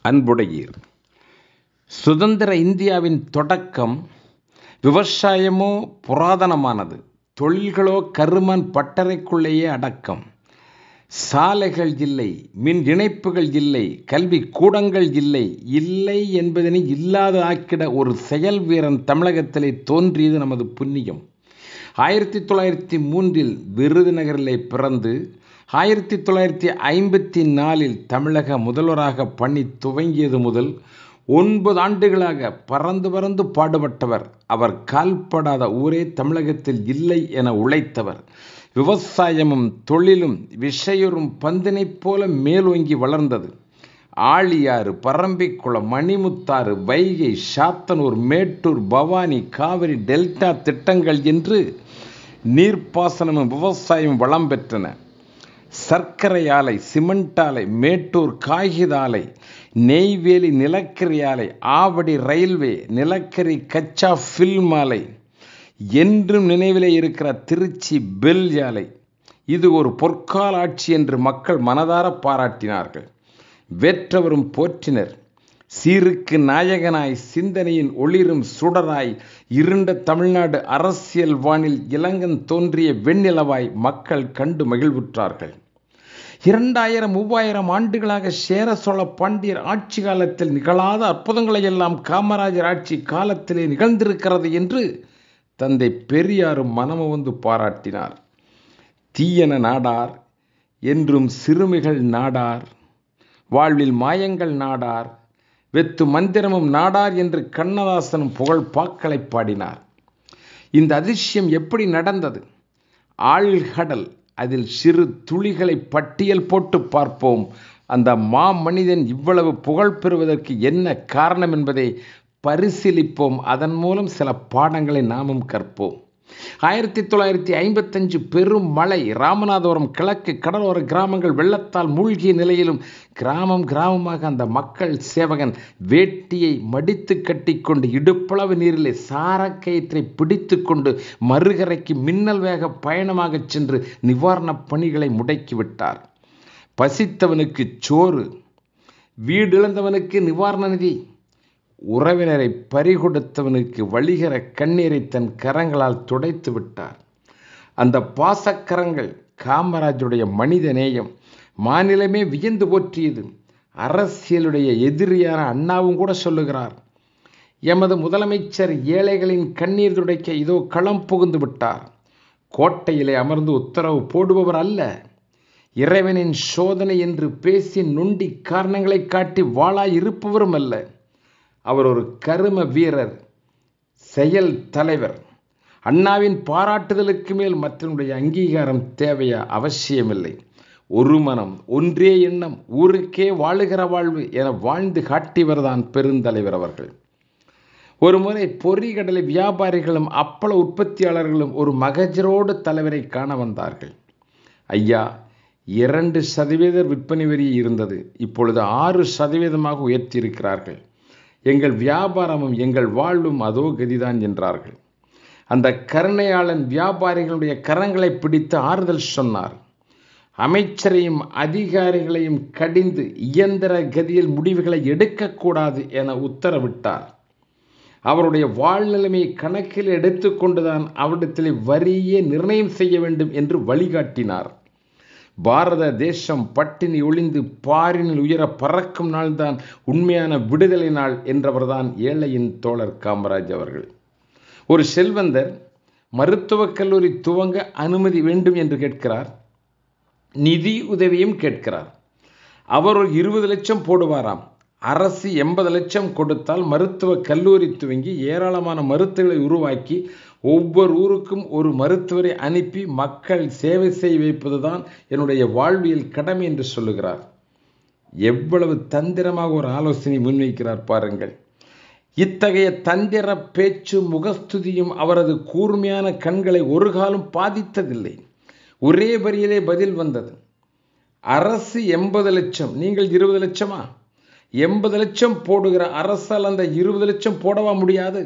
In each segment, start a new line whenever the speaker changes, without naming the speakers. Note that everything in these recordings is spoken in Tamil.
அன்புடையீர். சுதந்திர இந்தியாவின் தொடக்கம் விவசாயமோ புராதனமானது, தொழில்களோ கருமன் பட்டறைக்குள்ளேயே அடக்கம். சாலைகள் இல்லை, மின் இணைப்புகள் இல்லை, கல்வி கூடங்கள் இல்லை. இல்லை என்பதனை இல்லாத ஆக்கிட ஒரு செயல் வீரன் தமிழகத்திலே தோன்றியது நமது புண்ணியம். 1903 விருதுநகரிலே பிறந்து 1954 தமிழக முதல்வராக பணி துவங்கியது முதல் 9 ஆண்டுகளாக பறந்து பாடுபட்டவர். அவர் கால்படாத ஊரே தமிழகத்தில் இல்லை என உழைத்தவர். விவசாயமும் தொழிலும் விஷயுறும் பந்தினைப் போல மேலோங்கி வளர்ந்தது. ஆழியாறு, பரம்பிக்குளம், மணிமுத்தாறு, வைகை, சாத்தனூர், மேட்டூர், பவானி, காவிரி டெல்டா திட்டங்கள் என்று நீர்ப்பாசனமும் விவசாயம் வளம் பெற்றன. சர்க்கரை ஆலை, சிமெண்ட் ஆலை, மேட்டூர் காகித ஆலை, நெய்வேலி நிலக்கரி ஆலை, ஆவடி ரயில்வே, நிலக்கரி கச்சா ஃபில்ம் ஆலை, என்றும் நினைவிலே இருக்கிற திருச்சி பெல் ஆலை. இது ஒரு பொற்கால ஆட்சி என்று மக்கள் மனதார பாராட்டினார்கள். வேற்றவரும் போற்றினர். சீருக்கு நாயகனாய், சிந்தனையின் ஒளிரும் சுடராய், இருண்ட தமிழ்நாடு அரசியல் வானில் இளங்கன் தோன்றிய வெண்ணிலவாய் மக்கள் கண்டு மகிழ்வுற்றார்கள். 2000-3000 ஆண்டுகளாக சேர சோழ பாண்டியர் ஆட்சி காலத்தில் நிகழாத அற்புதங்களை எல்லாம் காமராஜர் ஆட்சி காலத்திலே நிகழ்ந்திருக்கிறது என்று தந்தை பெரியாரும் மனமுவந்து பாராட்டினார். தீயன நாடார் என்றும் சிறுமிகள் நாடார், வாழ்வில் மாயங்கள் நாடார், வெத்து மந்திரமும் நாடார் என்று கண்ணதாசனும் புகழ் பாக்களை பாடினார். இந்த அதிசயம் எப்படி நடந்தது? ஆழ்கடல், அதில் சிறு துளிகளை பட்டியல் போட்டு பார்ப்போம். அந்த மாமனிதன் இவ்வளவு புகழ் பெறுவதற்கு என்ன காரணம் என்பதை பரிசீலிப்போம். அதன் மூலம் சில பாடங்களை நாமும் கற்போம். 1955 பெரும் மழை. ராமநாதபுரம் கிழக்கு கடலோர கிராமங்கள் வெள்ளத்தால் மூழ்கிய நிலையிலும் கிராமமாக அந்த மக்கள் சேவகன் வேட்டியை மடித்து கட்டிக்கொண்டு இடுப்பளவு நீரிலே சாரக்கயிற்றை பிடித்து கொண்டு மறுகரைக்கு மின்னல் வேக பயணமாக சென்று நிவாரணப் பணிகளை முடக்கிவிட்டார். பசித்தவனுக்கு சோறு, வீடிழந்தவனுக்கு நிவாரண நிதி, உறவினரை பறிகொடுத்தவனுக்கு வழிகிற கண்ணீரை தன் கரங்களால் துடைத்து விட்டார். அந்த பாசக்கரங்கள் காமராஜருடைய மனித நேயம் மாநிலமே வியந்து போற்றியது. அரசியலுடைய எதிரியான அண்ணாவும் கூட சொல்லுகிறார், எமது முதலமைச்சர் ஏழைகளின் கண்ணீர் துடைக்க இதோ களம் புகுந்து விட்டார். கோட்டையிலே அமர்ந்து உத்தரவு போடுபவர் அல்ல, இறைவனின் சோதனை என்று பேசி நொண்டி காரணங்களை காட்டி வாளாய் இருப்பவரும் அல்ல. அவர் ஒரு கரும வீரர், செயல் தலைவர். அண்ணாவின் பாராட்டுதலுக்கு மேல் மற்றவனுடைய அங்கீகாரம் தேவையா? அவசியமில்லை. ஒரு மனம், ஒன்றே எண்ணம், ஊருக்கே வாழுகிற வாழ்வு என வாழ்ந்து காட்டியவர்தான் பெருந்தலைவர் அவர்கள். ஒரு முறை பொறிகடலை வியாபாரிகளும் அப்பள உற்பத்தியாளர்களும் ஒரு மகஜரோடு தலைவரை காண வந்தார்கள். ஐயா, 2% விற்பனை வரி இருந்தது, இப்பொழுது 6% உயர்த்தியிருக்கிறார்கள். எங்கள் வியாபாரமும் எங்கள் வாழ்வும் அதோ கதிதான் என்றார்கள். அந்த கருணையாளன் வியாபாரிகளுடைய கரங்களை பிடித்து ஆறுதல் சொன்னார். அமைச்சரையும் அதிகாரிகளையும் கடிந்து இயந்திர கதியில் முடிவுகளை எடுக்கக்கூடாது என உத்தரவிட்டார். அவருடைய வாழ்நிலைமை கணக்கில் எடுத்துக்கொண்டுதான் அவரிடத்தில் வரியே நிர்ணயம் செய்ய வேண்டும் என்று வழிகாட்டினார். பாரத தேசம் பட்டினி ஒளிந்து பாரினில் உயர பறக்கும் நாள்தான் உண்மையான விடுதலை நாள் என்றவர்தான் ஏழையின் தோழர் காமராஜ் அவர்கள். ஒரு செல்வந்தர் மருத்துவக் கல்லூரி துவங்க அனுமதி வேண்டும் என்று கேட்கிறார். நிதி உதவியும் கேட்கிறார். அவர் ஒரு 20 லட்சம் போடுவாராம். அரசு 80 லட்சம் கொடுத்தால் மருத்துவக் கல்லூரி துவங்கி ஏராளமான மருத்துவர்களை உருவாக்கி ஒவ்வொரு ஊருக்கும் ஒரு மருத்துவரை அனுப்பி மக்கள் சேவை செய்ய வைப்பதுதான் என்னுடைய வாழ்வியல் கடமை என்று சொல்லுகிறார். எவ்வளவு தந்திரமாக ஒரு ஆலோசனை முன்வைக்கிறார் பாருங்கள். இத்தகைய தந்திர பேச்சு முகஸ்துதியும் அவரது கூர்மையான கண்களை ஒரு காலம் பாதித்ததில்லை. ஒரே வரியிலே பதில் வந்தது. அரசு 80 லட்சம், நீங்கள் 20 லட்சமா? 80 லட்சம் போடுகிற அரசால் அந்த 20 லட்சம் போடவா முடியாது?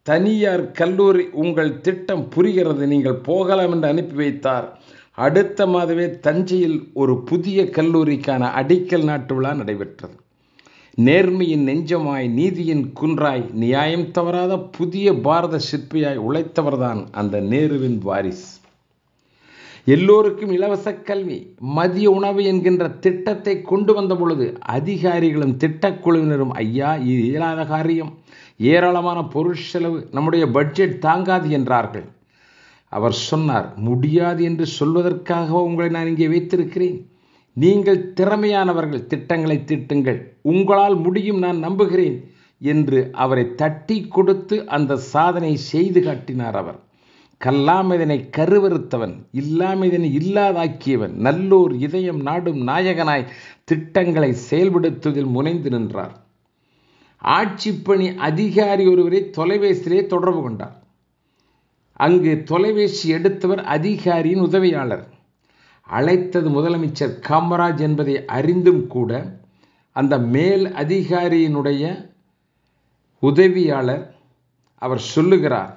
தனியார் கல்லூரி உங்கள் திட்டம் புரிகிறது, நீங்கள் போகலாம் என்று அனுப்பி வைத்தார். அடுத்த மாதமே தஞ்சையில் ஒரு புதிய கல்லூரிக்கான அடிக்கல் நாட்டு விழா நடைபெற்றது. நேர்மையின் நெஞ்சமாய், நீதியின் குன்றாய், நியாயம் தவறாத புதிய பாரத சிற்பியாய் உழைத்தவர்தான் அந்த நேருவின் வாரிசு. எல்லோருக்கும் இலவச கல்வி, மதிய உணவு என்கின்ற திட்டத்தை கொண்டு வந்த பொழுது அதிகாரிகளும் திட்டக்குழுவினரும் ஐயா இது இயலாத காரியம், ஏராளமான பொருள் செலவு, நம்முடைய பட்ஜெட் தாங்காது என்றார்கள். அவர் சொன்னார், முடியாது என்று சொல்வதற்காக உங்களை நான் இங்கே வைத்திருக்கிறேன். நீங்கள் திறமையானவர்கள், திட்டங்களை தீட்டுங்கள், உங்களால் முடியும், நான் நம்புகிறேன் என்று அவரை தட்டி கொடுத்து அந்த சாதனை செய்து காட்டினார். அவர் கல்லாமதனை கருவறுத்தவன், இல்லாமதனை இல்லாதாக்கியவன், நல்லோர் இதயம் நாடும் நாயகனாய் திட்டங்களை செயல்படுத்துவதில் முனைந்து நின்றார். ஆட்சிப்பணி அதிகாரி ஒருவரை தொலைபேசியிலே தொடர்பு கொண்டார். அங்கு தொலைபேசி எடுத்தவர் அதிகாரியின் உதவியாளர். அழைத்தது முதலமைச்சர் காமராஜ் என்பதை அறிந்தும் கூட அந்த மேல் அதிகாரியினுடைய உதவியாளர் அவர் சொல்லுகிறார்,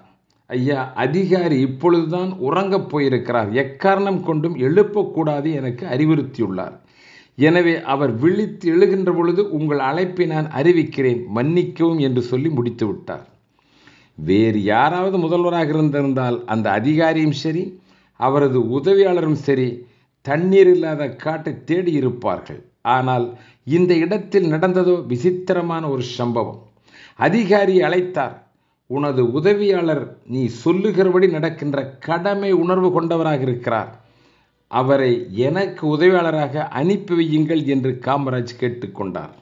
ஐயா அதிகாரி இப்பொழுதுதான் உறங்கப் போயிருக்கிறார், எக்காரணம் கொண்டும் எழுப்பக்கூடாது எனக்கு அறிவுறுத்தியுள்ளார். எனவே அவர் விழித்து எழுகின்ற பொழுது உங்கள் அழைப்பை நான் அறிவிக்கிறேன், மன்னிக்கவும் என்று சொல்லி முடித்து விட்டார். வேறு யாராவது முதல்வராக இருந்திருந்தால் அந்த அதிகாரியும் சரி, அவரது உதவியாளரும் சரி, தண்ணீர் இல்லாத காட்டை தேடி இருப்பார்கள். ஆனால் இந்த இடத்தில் நடந்ததோ விசித்திரமான ஒரு சம்பவம். அதிகாரி அழைத்தார், உனது உதவியாளர் நீ சொல்லுகிறபடி நடக்கின்ற கடமை உணர்வு கொண்டவராக இருக்கிறார், அவரை எனக்கு உதவியாளராக அனுப்பி வையுங்கள் என்று காமராஜ் கேட்டுக்கொண்டார்.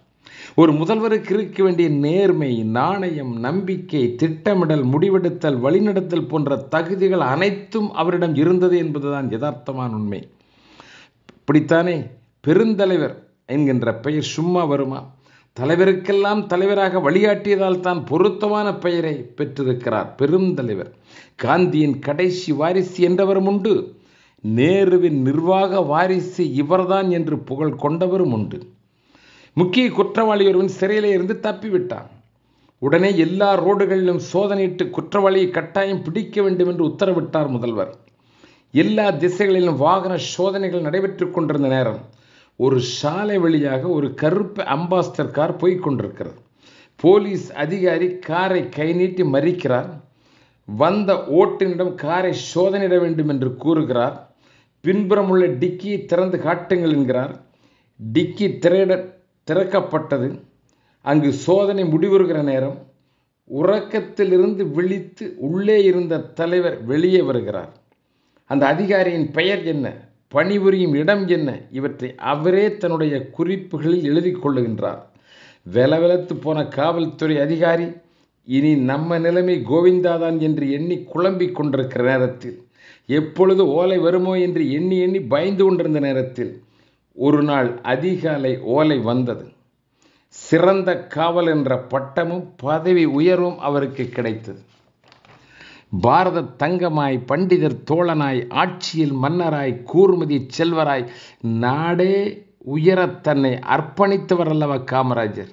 ஒரு முதல்வருக்கு இருக்க வேண்டிய நேர்மை, நாணயம், நம்பிக்கை, திட்டமிடல், முடிவெடுத்தல், வழிநடத்தல் போன்ற தகுதிகள் அனைத்தும் அவரிடம் இருந்தது என்பதுதான் யதார்த்தமான உண்மை. இப்படித்தானே பெருந்தலைவர் என்கின்ற பெயர் சும்மா வருமா? தலைவருக்கெல்லாம் தலைவராக வழிகாட்டியதால் தான் பொருத்தமான பெயரை பெற்றிருக்கிறார் பெருந்தலைவர். காந்தியின் கடைசி வாரிசு என்றவரும் உண்டு, நேருவின் நிர்வாக வாரிசு இவர்தான் என்று புகழ் கொண்டவரும் உண்டு. முக்கிய குற்றவாளி ஒருவன் சிறையிலே இருந்து தப்பிவிட்டான். உடனே எல்லா ரோடுகளிலும் சோதனையிட்டு குற்றவாளியை கட்டாயம் பிடிக்க வேண்டும் என்று உத்தரவிட்டார் முதல்வர். எல்லா திசைகளிலும் வாகன சோதனைகள் நடைபெற்று கொண்டிருந்த நேரம் ஒரு சாலை வழியாக ஒரு கருப்பு அம்பாஸ்டர் கார் போய்கொண்டிருக்கிறது. போலீஸ் அதிகாரி காரை கை நீட்டி மறிக்கிறார். வந்த ஓட்டுநரிடம் காரை சோதனையிட வேண்டும் என்று கூறுகிறார். பின்புறம் உள்ள டிக்கியை திறந்து காட்டுங்கள் என்கிறார். டிக்கி திறக்கப்பட்டது. அங்கு சோதனை முடிவுறுகிற நேரம் உறக்கத்திலிருந்து விழித்து உள்ளே இருந்த தலைவர் வெளியே வருகிறார். அந்த அதிகாரியின் பெயர் என்ன, பணிபுரியும் இடம் என்ன, இவற்றை அவரே தன்னுடைய குறிப்புகளில் எழுதி கொள்ளுகின்றார். வெலவெலத்து போன காவல்துறை அதிகாரி இனி நம்ம நிலைமை கோவிந்தாதான் என்று எண்ணி குழம்பிக் கொண்டிருக்கிற நேரத்தில், எப்பொழுது ஓலை வருமோ என்று எண்ணி எண்ணி பயந்து கொண்டிருந்த நேரத்தில் ஒரு நாள் அதிகாலை ஓலை வந்தது. சிறந்த காவல் என்ற பட்டமும் பதவி உயர்வும் அவருக்கு கிடைத்தது. பாரத தங்கமாய், பண்டிதர் தோழனாய், ஆட்சியில் மன்னராய், கூர்மதி செல்வராய், நாடே உயர தன்னை அர்ப்பணித்தவர் அல்லவா காமராஜர்.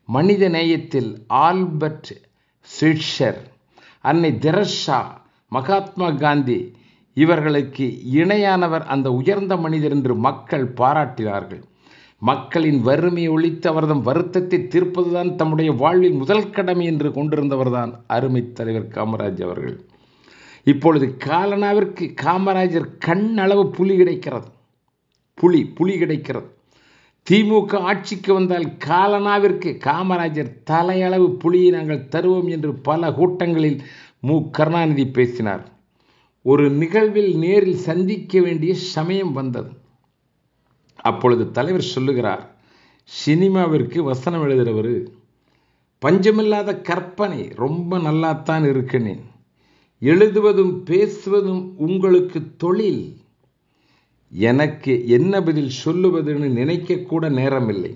மனித நேயத்தில் ஆல்பர்ட் ஸ்விட்சர், அன்னை தெரசா, மகாத்மா காந்தி இவர்களுக்கு இணையானவர் அந்த உயர்ந்த மனிதர் என்று மக்கள் பாராட்டினார்கள். மக்களின் வறுமையை ஒழித்து அவர்தம் வருத்தத்தை தீர்ப்பதுதான் தம்முடைய வாழ்வில் முதல் கடமை என்று கொண்டிருந்தவர்தான் அருமை தலைவர் காமராஜ் அவர்கள். இப்பொழுது காலனாவிற்கு காமராஜர் கண்ணளவு புலி கிடைக்கிறது. புலி கிடைக்கிறது. திமுக ஆட்சிக்கு வந்தால் காலனாவிற்கு காமராஜர் தலையளவு புலியை நாங்கள் தருவோம் என்று பல கூட்டங்களில் மு. கருணாநிதி பேசினார். ஒரு நிகழ்வில் நேரில் சந்திக்க வேண்டிய சமயம் வந்தது. அப்பொழுது தலைவர் சொல்லுகிறார், சினிமாவிற்கு வசனம் எழுதுகிறவர், பஞ்சமில்லாத கற்பனை, ரொம்ப நல்லாத்தான் இருக்கிறேன், எழுதுவதும் பேசுவதும் உங்களுக்கு தொழில், எனக்கு என்ன பதில் சொல்லுவதுன்னு நினைக்கக்கூட நேரமில்லை,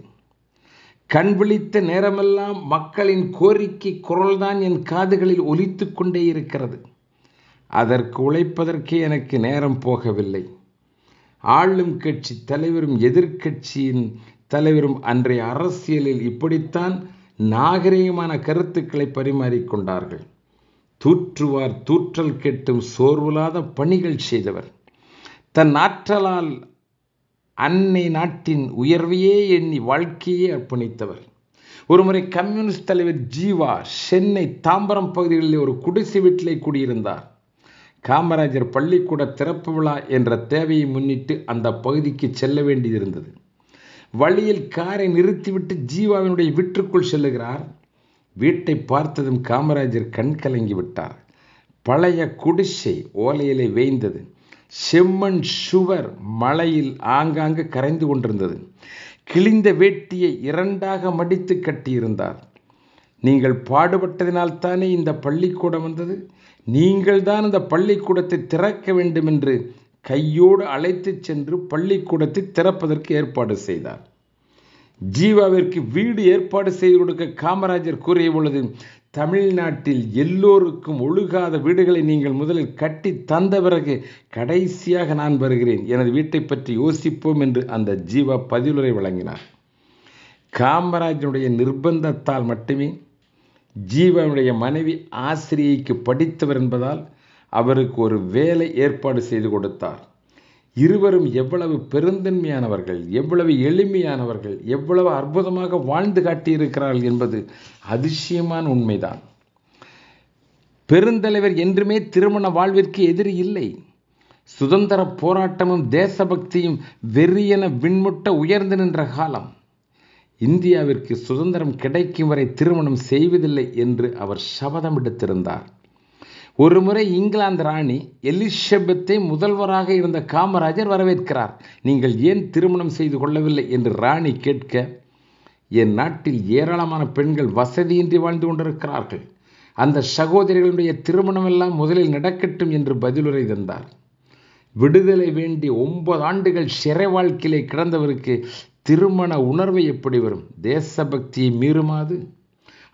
கண் விழித்த நேரமெல்லாம் மக்களின் கோரிக்கை குரல்தான் என் காதுகளில் ஒலித்து கொண்டே இருக்கிறது, அதற்கு உழைப்பதற்கே எனக்கு நேரம் போகவில்லை. ஆளும் கட்சி தலைவரும் எதிர்க்கட்சியின் தலைவரும் அன்றைய அரசியலில் இப்படித்தான் நாகரிகமான கருத்துக்களை பரிமாறிக்கொண்டார்கள். தூற்றுவார் தூற்றல் கெட்டும் சோர்வுலாத பணிகள் செய்தவர். தன் ஆற்றலால் அன்னை நாட்டின் உயர்வையே எண்ணி வாழ்க்கையே அர்ப்பணித்தவர். ஒருமுறை கம்யூனிஸ்ட் தலைவர் ஜீவா சென்னை தாம்பரம் பகுதிகளில் ஒரு குடிசை வீட்டிலே குடியிருந்தார். காமராஜர் பள்ளிக்கூட திறப்பு விழா என்ற தேவையை முன்னிட்டு அந்த பகுதிக்கு செல்ல வேண்டியிருந்தது. வழியில் காரை நிறுத்திவிட்டு ஜீவாவினுடைய வீட்டிற்குள் செல்லுகிறார். வீட்டை பார்த்ததும் காமராஜர் கண் கலங்கி விட்டார். பழைய குடிசை ஓலையிலே வேய்ந்தது. செம்மண் சுவர் மழையில் ஆங்காங்கு கரைந்து கொண்டிருந்தது. கிழிந்த வேட்டியை இரண்டாக மடித்து கட்டியிருந்தார். நீங்கள் பாடுபட்டதினால்தானே இந்த பள்ளிக்கூடம் வந்தது, நீங்கள் தான் இந்த பள்ளிக்கூடத்தை திறக்க வேண்டும் என்று கையோடு அழைத்து சென்று பள்ளிக்கூடத்தை திறப்பதற்கு ஏற்பாடு செய்தார். ஜீவாவிற்கு வீடு ஏற்பாடு செய்து கொடுக்க காமராஜர் கூறிய பொழுது, தமிழ்நாட்டில் எல்லோருக்கும் ஒழுகாத வீடுகளை நீங்கள் முதலில் கட்டி தந்த பிறகு கடைசியாக நான் வருகிறேன், எனது வீட்டை பற்றி யோசிப்போம் என்று அந்த ஜீவா பதிலுரை வழங்கினார். காமராஜனுடைய நிர்பந்தத்தால் மட்டுமே ஜீவாவுடைய மனைவி ஆசிரியைக்கு படித்தவர் என்பதால் அவருக்கு ஒரு வேலை ஏற்பாடு செய்து கொடுத்தார். இருவரும் எவ்வளவு பெருந்தன்மையானவர்கள், எவ்வளவு எளிமையானவர்கள், எவ்வளவு அற்புதமாக வாழ்ந்து காட்டியிருக்கிறார்கள் என்பது அதிசயமான உண்மைதான். பெருந்தலைவர் என்றுமே திருமண வாழ்விற்கு எதிரி இல்லை. சுதந்திர போராட்டமும் தேசபக்தியும் வெறியென விண்முட்ட உயர்ந்து நின்ற காலம். இந்தியாவிற்கு சுதந்திரம் கிடைக்கும் வரை திருமணம் செய்வதில்லை என்று அவர் சபதம் எடுத்திருந்தார். ஒருமுறை இங்கிலாந்து ராணி எலிசபெத்தை முதல்வராக இருந்த காமராஜர் வரவேற்கிறார். நீங்கள் ஏன் திருமணம் செய்து கொள்ளவில்லை என்று ராணி கேட்க, என் நாட்டில் ஏராளமான பெண்கள் வசதியின்றி வாழ்ந்து கொண்டிருக்கிறார்கள், அந்த சகோதரிகளுடைய திருமணம் எல்லாம் முதலில் நடக்கட்டும் என்று பதிலுரை தந்தார். விடுதலை வேண்டி 9 ஆண்டுகள் சிறை வாழ்க்கையிலே கிடந்தவருக்கு திருமண உணர்வு எப்படி வரும்? தேசபக்தியை மீறுமாது?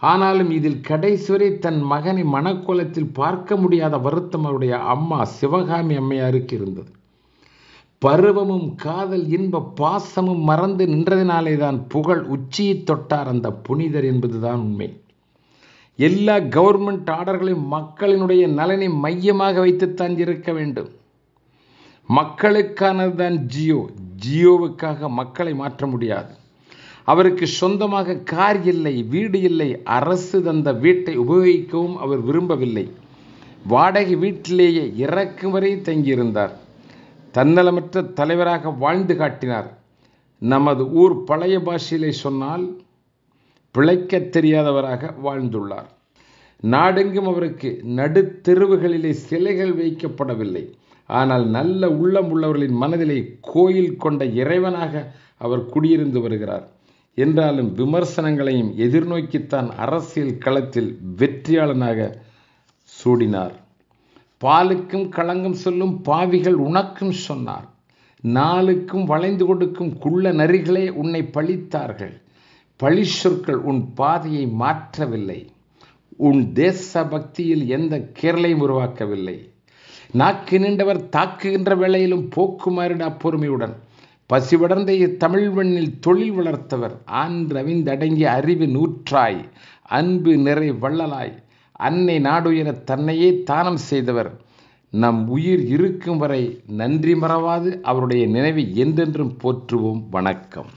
ஆனாலும் இதில் கடைசி வரை தன் மகனை மனக்கோலத்தில் பார்க்க முடியாத வருத்தம் அவருடைய அம்மா சிவகாமி அம்மையாருக்கு இருந்தது. பருவமும் காதல் இன்ப பாசமும் மறந்து நின்றதினாலே தான் புகழ் உச்சியை தொட்டார் அந்த புனிதர் என்பதுதான் உண்மை. எல்லா கவர்மெண்ட் ஆர்டர்களையும் மக்களினுடைய நலனை மையமாக வைத்துத்தான் இருக்க வேண்டும். மக்களுக்கானதுதான் ஜியோ, ஜியோவுக்காக மக்களை மாற்ற முடியாது. அவருக்கு சொந்தமாக கார் இல்லை, வீடு இல்லை. அரசு தந்த வீட்டை உபயோகிக்கவும் அவர் விரும்பவில்லை. வாடகை வீட்டிலேயே இறக்கும் வரை தங்கியிருந்தார். தன்னலமற்ற தலைவராக வாழ்ந்து காட்டினார். நமது ஊர் பழைய பாஷையிலே சொன்னால் பிழைக்க தெரியாதவராக வாழ்ந்துள்ளார். நாடெங்கும் அவருக்கு நடுத்தெருவுகளிலே சிலைகள் வைக்கப்படவில்லை. ஆனால் நல்ல உள்ளம் உள்ளவர்களின் மனதிலே கோயில் கொண்ட இறைவனாக அவர் குடியிருந்து வருகிறார். என்றாலும் விமர்சனங்களையும் எதிர்நோக்கித்தான் அரசியல் களத்தில் வெற்றியாளனாக சூடினார். பாலுக்கும் களங்கம் சொல்லும் பாவிகள் உனக்கும் சொன்னார். நாளுக்கும் வளைந்து கொடுக்கும் குள்ள நரிகளே உன்னை பழித்தார்கள். பழி சொற்கள் உன் பாதையை மாற்றவில்லை. உன் தேச பக்தியில் எந்த கேரளையும் உருவாக்கவில்லை. நாக்கு நீண்டவர் தாக்குகின்ற வேளையிலும் போக்குமாறிட பொறுமையுடன் பசிவடர்ந்த தமிழ் மண்ணில் தொழில் வளர்த்தவர். ஆன்றவிந்தடங்கிய அறிவு நூற்றாய் அன்பு நிறை வள்ளலாய் அன்னை நாடுயர தன்னையே தானம் செய்தவர். நம் உயிர் இருக்கும் வரை நன்றி மறவாது அவருடைய நினைவை என்றென்றும் போற்றுவோம். வணக்கம்.